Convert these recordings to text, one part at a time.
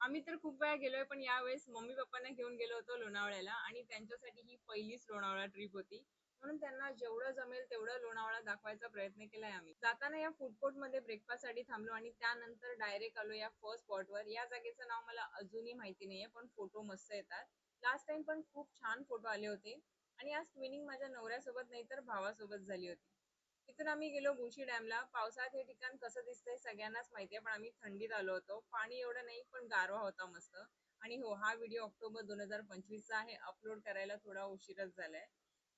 आम्ही तर खूप वेळा गेलोय, पण यावेळेस मम्मी पप्पांना घेऊन गेलो होतो लोणावळ्याला आणि त्यांच्यासाठी ही पहिलीच लोणावळा ट्रिप होती. म्हणून त्यांना जेवढं जमेल तेवढं लोणावळा दाखवायचा प्रयत्न केलाय आम्ही. जाताना या फूड कोर्ट मध्ये ब्रेकफास्ट साठी थांबलो आणि त्यानंतर डायरेक्ट आलो या फर्स्ट स्पॉटवर. या जागेचं नाव मला अजूनही माहिती नाहीये, पण फोटो मस्त येतात. लास्ट टाइम पण खूप छान फोटो आले होते आणि आज ट्विनिंग माझ्या नवऱ्यासोबत नाही तर भावासोबत झाली होती. तिथून आम्ही गेलो बुशी डॅमला. पावसाळ्यात हे ठिकाण कसं दिसतंय सगळ्यांनाच माहितीये, पण आम्ही थंडीत आलो होतो. पाणी एवढं नाही, पण गारवा होता मस्त. आणि हो, हा व्हिडिओ ऑक्टोबर 2025 चा आहे. अपलोड करायला थोडा उशीरच झालाय.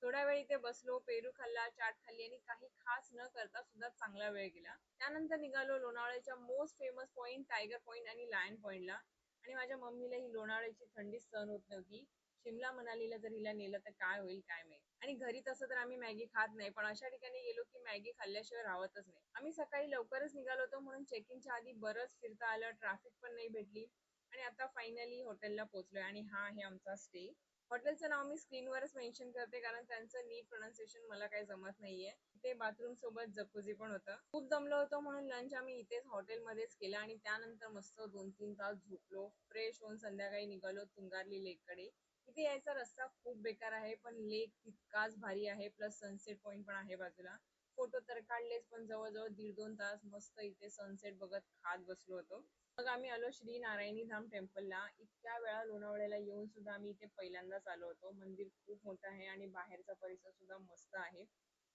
थोडा वेळ इथे बसलो, पेरू खाल्ला, चाट खाल्ली आणि काही खास न करता सुद्धा चांगला वेळ गेला. त्यानंतर निघालो लोणावळ्याच्या most famous point tiger point आणि लायन पॉइंटला. आणि माझ्या मम्मीला ही लोणावळ्याची थंडी सहन होत नव्हती. शिमला मनालीला जर हिला नेलं तर काय होईल काय माहित. आणि घरी तसं तर आम्ही मॅगी खात नाही, पण अशा ठिकाणी गेलो की मॅगी खाल्ल्याशिवाय राहतच नाही. आम्ही सकाळी लवकरच निघालो होतो, म्हणून चेक इनच्या आधी बरंच फिरता आलं, ट्रॅफिक पण नाही भेटली. आणि आता फायनली हॉटेलला पोहोचलोय आणि हा आहे आमचा स्टे. हॉटेलचं नाव मी स्क्रीनवरच मेन्शन करते, कारण त्यांचं नीट प्रोनाऊन्सिएशन मला काही जमत नाहीये. इथे बाथरूम सोबत जकुझी पण होतं. खूप दमलो होतो, म्हणून लंच आम्ही इथेच हॉटेलमध्येच केला आणि त्यानंतर मस्त 2-3 तास झोपलो. फ्रेश होऊन संध्याकाळी निघालो तुंगारली लेक कडे. इथे यायचा रस्ता खूप बेकार आहे, पण लेक तितकाच भारी आहे. प्लस सनसेट पॉइंट पण आहे बाजूला. फोटो तर काढलेच, पण जवळजवळ 1.5-2 तास मस्त इथे सनसेट बघत खात बसलो होतो. मग आम्ही आलो श्री नारायणी धाम टेम्पलला. इतक्या वेळा लोणावळ्याला येऊन सुद्धा आम्ही इथे पहिल्यांदाच आलो होतो. मंदिर खूप मोठं आहे आणि बाहेरचा परिसर सुद्धा मस्त आहे.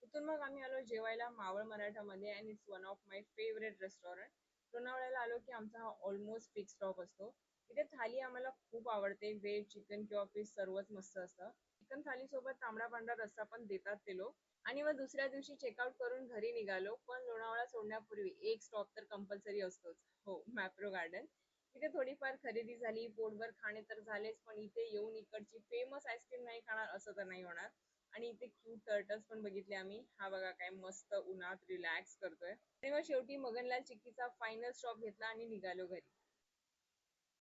तिथून मग आम्ही आलो जेवायला मावळ मराठामध्ये, and it's one of my favourite restaurant. लोणावळ्याला आलो की आमचा हा ऑलमोस्ट फिक्स स्टॉप असतो. इथे थाली आम्हाला खूप आवडते. व्हेज, चिकन किंवा फिश सर्वच मस्त असतं. चिकन थाली सोबत तांबडा पांढरा रस्सा पण देतात ते लोक. आणि मग दुसऱ्या दिवशी चेकआउट करून घरी निघालो. पण लोणावळा सोडण्यापूर्वी एक स्टॉप तर कंपल्सरी असतोच. हो, मॅप्रो गार्डन. इथे थोडीफार खरेदी झाली, पोटभर खाणे तर झालेच, पण इथे येऊन इकडची फेमस आईस्क्रीम नाही खाणार असं तर नाही होणार. आणि इथे क्यूट टर्टल्स पण बघितले आम्ही. हा बघा काय मस्त उन्हात रिलॅक्स करतोय. आणि मग शेवटी मगनलाल चिक्कीचा फायनल स्टॉप घेतला आणि निघालो घरी.